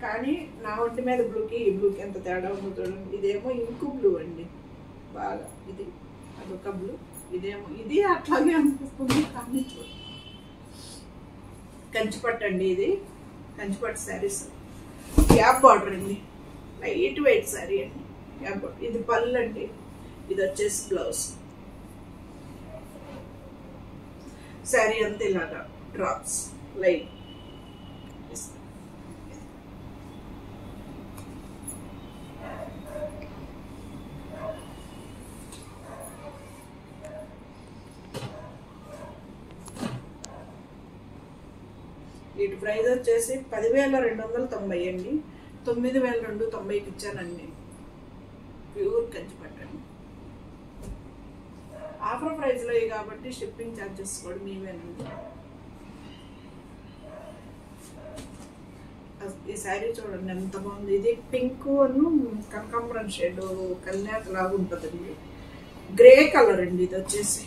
కానీ నా ఒంటి మీద బ్లూకి ఈ బ్లూకి ఎంత తేడా ఉందో చూడండి. ఇదేమో ఇంకు బ్లూ అండి బాగా, ఇది అదొక బ్లూ, ఇదేమో ఇది అట్లాగే అనిపిస్తుంది. కానీ కంచిపట్టు అండి, ఇది కంచిపట్టు శారీస్, గ్యాప్ బార్డర్ అండి, లైట్ వెయిట్ శారీ అండి, గ్యాప్ బార్డర్. ఇది పళ్ళు అండి, ఇది వచ్చేసి బ్లౌజ్. శారీ అంతా ఇలాగా డ్రాప్స్ లైట్. వీటి ప్రైస్ వచ్చేసి 10,290 అండి. 9,290కి ఇచ్చానండి. ప్యూర్ కంచిపట్టు అండి. ఆఫర్ ప్రైస్లో కాబట్టి షిప్పింగ్ ఛార్జెస్ కూడా మీవేనండి. ఈ శారీ చూడండి ఎంత బాగుంది. ఇది పింక్ అను కనకాంబరం షేడ్ కన్యాక లాగా ఉంటుందండి. గ్రే కలర్ అండి. ఇది వచ్చేసి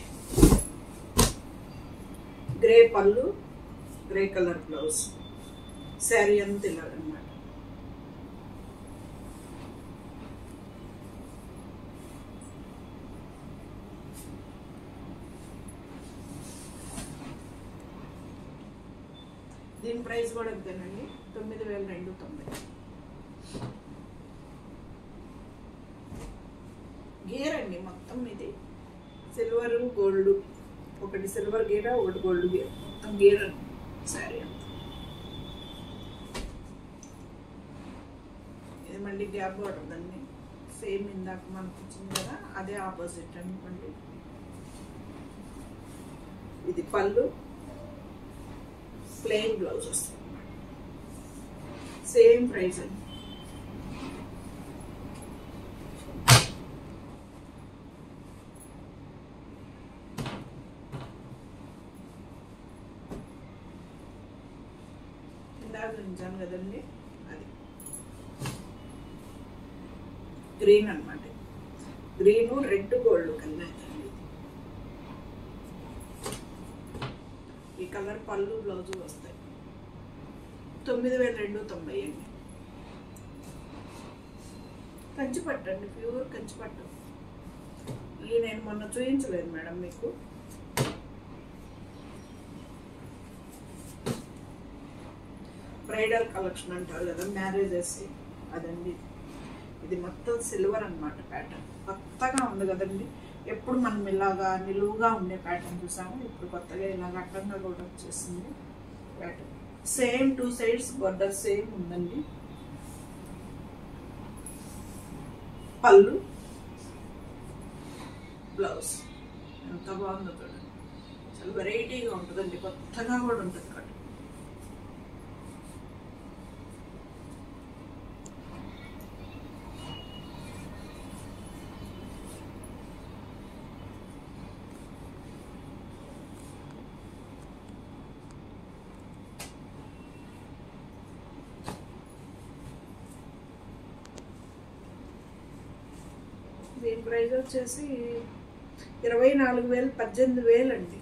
గ్రే పళ్ళు, గ్రే కలర్ బ్లౌజ్. శారీ అంతా ఇలాగనమాట. దీని ప్రైస్ కూడా అంతేనండి, 9,290. గేర్ అండి మొత్తం. ఇది సిల్వర్ గోల్డ్, ఒకటి సిల్వర్ గేర ఒకటి గోల్డ్ గేర్, మొత్తం గేర్ అండి శారీ అంతా. ఇది మళ్ళీ గ్యాప్ బార్డర్ అండి, సేమ్ ఇందాక మనకు వచ్చింది కదా అదే ఆపోజిట్ అండి. మళ్ళీ ఇది పళ్ళు, ప్లెయిన్ బ్లౌజ్ వస్తుంది, సేమ్ ప్రైస్ అండి. ఇందాక ఉంచాను కదండి, అది గ్రీన్ అనమాట. Green red gold colour. ఈ కలర్ పళ్ళు బ్లౌజు వస్తాయి. 9,290 అండి. కంచిపట్టు అండి, ప్యూర్ కంచిపట్టు. ఈ నేను మొన్న చూపించలేదు మేడం మీకు. బ్రైడల్ కలెక్షన్ అంటారు కదా మ్యారేజెస్, అదండి. ఇది మొత్తం సిల్వర్ అనమాట. ప్యాటర్న్ కొత్తగా ఉంది కదండి. ఎప్పుడు మనం ఇలాగా నిలువుగా ఉండే ప్యాటర్న్ చూసాము, ఇప్పుడు కొత్తగా ఇలాగ అడ్డంగా కూడా వచ్చేసింది pattern. Same 2 sides border same ఉందండి. పళ్ళు, బ్లౌజ్ ఎంత బాగుందో చూడండి. చాలా వెరైటీగా ఉంటుందండి, కొత్తగా కూడా ఉంటుంది కాబట్టి. దీని ప్రైస్ వచ్చేసి 24,000, 18,000 అండి.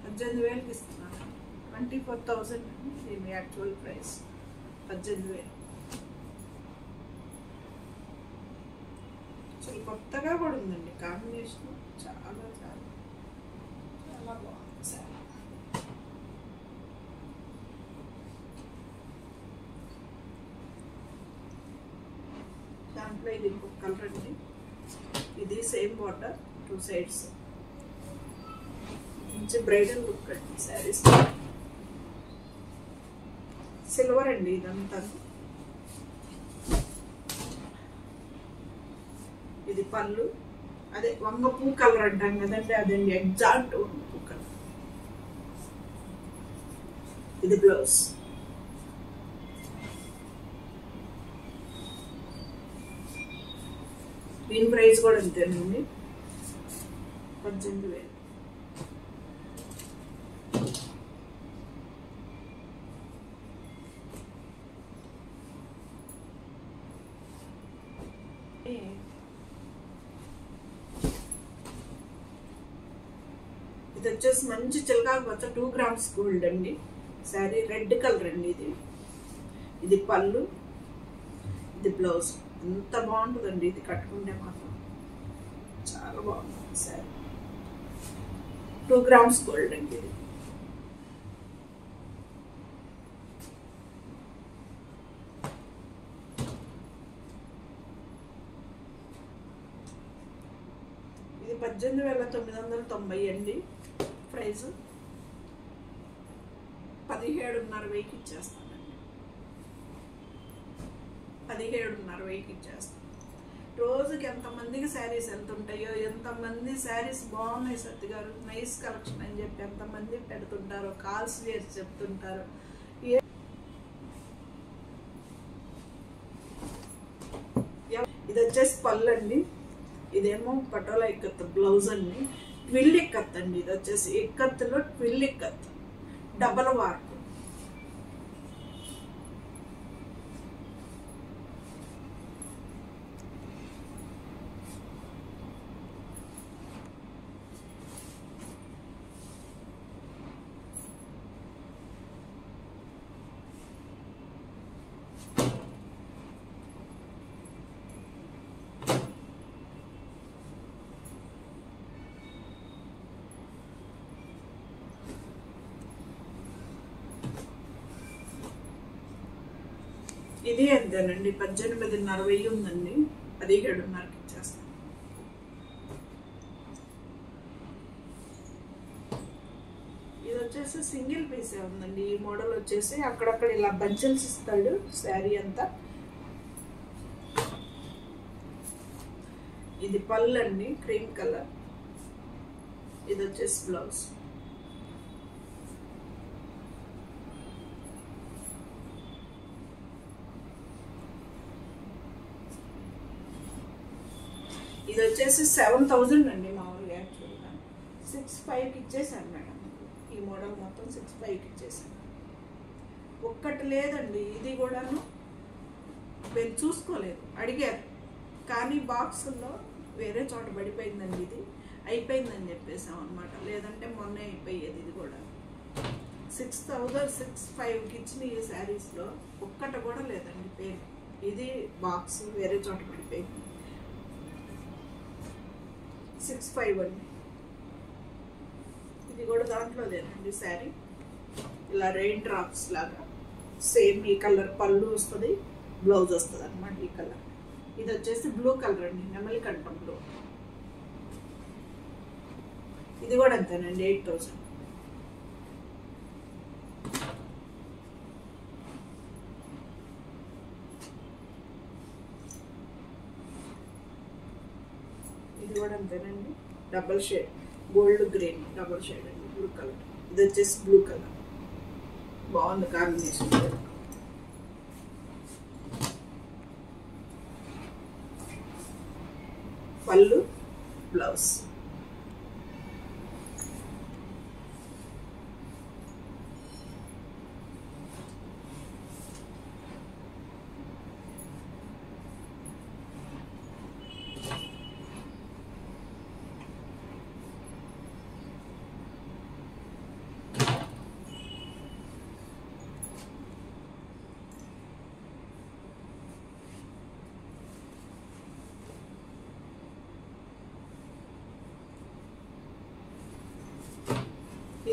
18,000కి ఇస్తున్నాను. 24,000 అండి దీని యాక్చువల్ ప్రైస్. 18,000. చాలా కొత్తగా కూడా ఉందండి కాంబినేషన్. చాలా చాలా చాలా బాగుంది సార్. దాంట్లో ఇది ఇంకొక కలర్ అండి. ఇది సేమ్ బార్డర్, 2 సైడ్స్. మంచి బ్రైడల్ లుక్ అండి శారీస్. సిల్వర్ అండి ఇదంతా. ఇది పళ్ళు, అదే వంగపూ కలర్ అంటాం కదండి, అదండి ఎగ్జాక్ట్ వంగపూ కలర్. ఇది బ్లౌజ్. దీని ప్రైస్ కూడా అంతేనండి, 18,000. ఇది వచ్చేసి మంచి చిలకాకు వచ్చి 2 గ్రామ్స్ గోల్డ్ అండి శారీ. రెడ్ కలర్ అండి ఇది. ఇది పళ్ళు, బ్లౌజ్. ఎంత బాగుంటుందండి ఇది కట్టుకుంటే మాత్రం, చాలా బాగుంటుంది సారీ. 2 grams గోల్డ్ అండి ఇది. ఇది 18,990 అండి ప్రైస్. 17,500 ఇచ్చేస్తానండి. 17,500 ఇచ్చేస్తాను. రోజుకి ఎంతమందికి శారీస్ ఎంత ఉంటాయో, ఎంతమంది శారీస్ బాగున్నాయి సత్తి గారు, నైస్ కలెక్షన్ అని చెప్పి ఎంతమంది పెడుతుంటారో, కాల్స్ చేసి చెప్తుంటారు. ఇది వచ్చేసి పళ్ళు అండి. ఇదేమో పటోలా ఇక్కత్ బ్లౌజ్ అండి. ట్విల్ ఇక్కత్ అండి. ఇది వచ్చేసి ఇక్కత్తులో ట్విల్ ఇక్కత్, డబల్ వార్ప్. ఇది ఎంతేనండి, 18,500 ఉందండి. 17,500 ఇచ్చేస్తాను. ఇది వచ్చేసి సింగిల్ పీసే ఉందండి. ఈ మోడల్ వచ్చేసి అక్కడక్కడ ఇలా బంచెల్స్ ఇస్తాడు శారీ అంతా. ఇది పళ్ళు అండి, క్రీమ్ కలర్. ఇది వచ్చేసి బ్లౌజ్. ఇది వచ్చేసి 7,000 అండి మామూలుగా. యాక్చువల్గా 6,500 ఇచ్చేసాను మేడం. ఈ మోడల్ మొత్తం 6,500 ఇచ్చేసాను. ఒక్కటి లేదండి, ఇది కూడాను వీళ్ళు చూసుకోలేదు, అడిగారు కానీ బాక్సుల్లో వేరే చోట పడిపోయిందండి. ఇది అయిపోయిందని చెప్పేసాం అనమాట. లేదంటే మొన్నే అయిపోయేది. ఇది కూడా 6,500 ఇచ్చిన ఈ శారీస్లో ఒక్కటి కూడా లేదండి పేరు. ఇది బాక్స్ వేరే చోట పడిపోయింది. 6,500 అండి. ఇది కూడా దాంట్లోదేనండి శారీ. ఇలా రెయిన్ డ్రాప్స్ లాగా సేమ్ ఈ కలర్ పళ్ళు వస్తుంది, బ్లౌజ్ వస్తుంది అనమాట ఈ కలర్. ఇది వచ్చేసి బ్లూ కలర్ అండి, నెమలి కంఠం బ్లూ. ఇది కూడా అంతేనండి, 8,000. ఇది కూడా అంతేనండి, double shade gold green double shade అండి, బ్లూ కలర్. ఇది వచ్చేసి బ్లూ కలర్, బాగుంది కాంబినేషన్. పళ్ళు, బ్లౌజ్.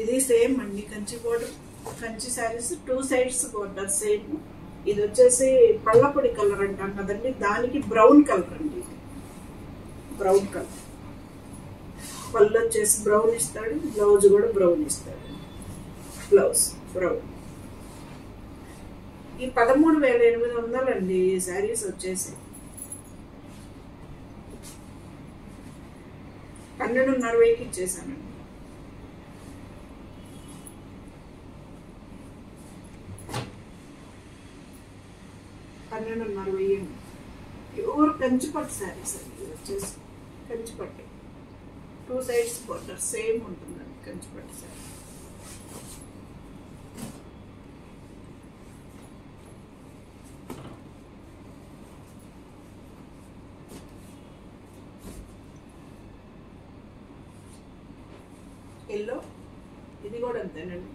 ఇది సేమ్ అండి, Kanchi border, Kanchi saris 2 sides border same. ఇది వచ్చేసి పళ్ళపొడి కలర్ అంటాం కదండి, దానికి బ్రౌన్ కలర్ అండి. బ్రౌన్ కలర్ పళ్ళు వచ్చేసి బ్రౌన్ ఇస్తాడు, బ్లౌజ్ కూడా బ్రౌన్ ఇస్తాడు. Blouse brown. ఈ 13,800 అండి ఈ శారీస్ వచ్చేసి. 12,500 ఇచ్చేసానండి. ప్యూర్ కంచిపట్టు శారీస్ అండి. ఇది వచ్చేసి కంచిపట్టు 2 sides బోర్డర్ సేమ్ ఉంటుందండి కంచిపట్టు శారీ. ఎల్లో, ఇది కూడా అంతేనండి,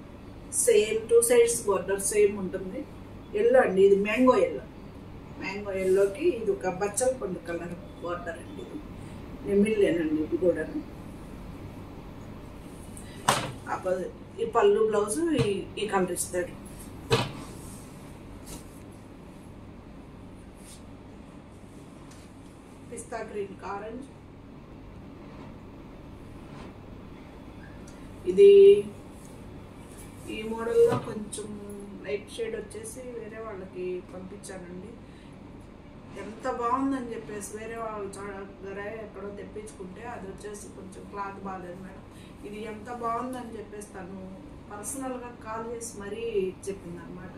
సేమ్ 2 sides బోర్డర్ సేమ్ ఉంటుంది. ఎల్లో అండి, ఇది మ్యాంగో ఎల్లో. మ్యాంగో మ్యాంగో ఎల్లోకి ఇది ఒక బచ్చల పండు కలర్ బార్డర్ అండి. ఇది నెమిళ్ళేనండి ఇది కూడాను. ఈ పళ్ళు బ్లౌజు ఈ కలర్ ఇస్తాడు. పిస్తా గ్రీన్ ఆరెంజ్. ఇది ఈ మోడల్లో కొంచెం లైట్ షేడ్ వచ్చేసి వేరే వాళ్ళకి పంపించానండి. ఎంత బాగుందని చెప్పేసి వేరే వాళ్ళు దగ్గర ఎక్కడో తెప్పించుకుంటే అది వచ్చేసి కొంచెం క్లాత్ బాగాలేదు మేడం. ఇది ఎంత బాగుందని చెప్పేసి తను పర్సనల్గా కాల్ చేసి మరీ చెప్పింది అనమాట.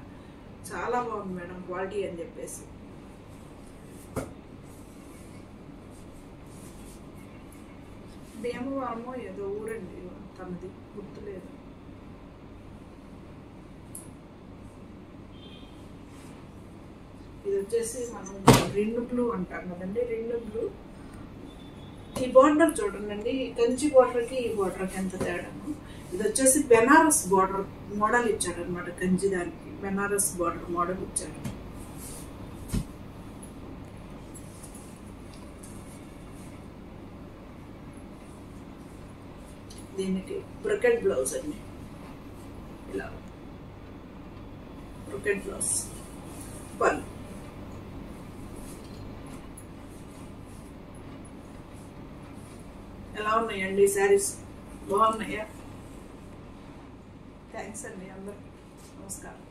చాలా బాగుంది మేడం క్వాలిటీ అని చెప్పేసి. భీమవరమో ఏదో ఊరండి తనది, గుర్తులేదు. ఇది వచ్చేసి మనం రెండు బ్లూ అంటాం కదండి, రెండు బ్లూ. ఈ బార్డర్ చూడండి, కంచి బార్డర్కి ఈ బార్డర్కి ఎంత తేడాను. ఇది వచ్చేసి బెనారస్ బార్డర్ మోడల్ ఇచ్చాడు అనమాట. కంచి దానికి బెనారస్ బార్డర్ మోడల్ ఇచ్చాడు. దీనికి బ్రొకెట్ బ్లౌజ్ అండి, ఇలా బ్రొకెట్ బ్లౌజ్. పళ్ళు ఎలా ఉన్నాయండి శారీస్? బాగున్నాయా? థ్యాంక్స్ అండి అందరికి. నమస్కారం.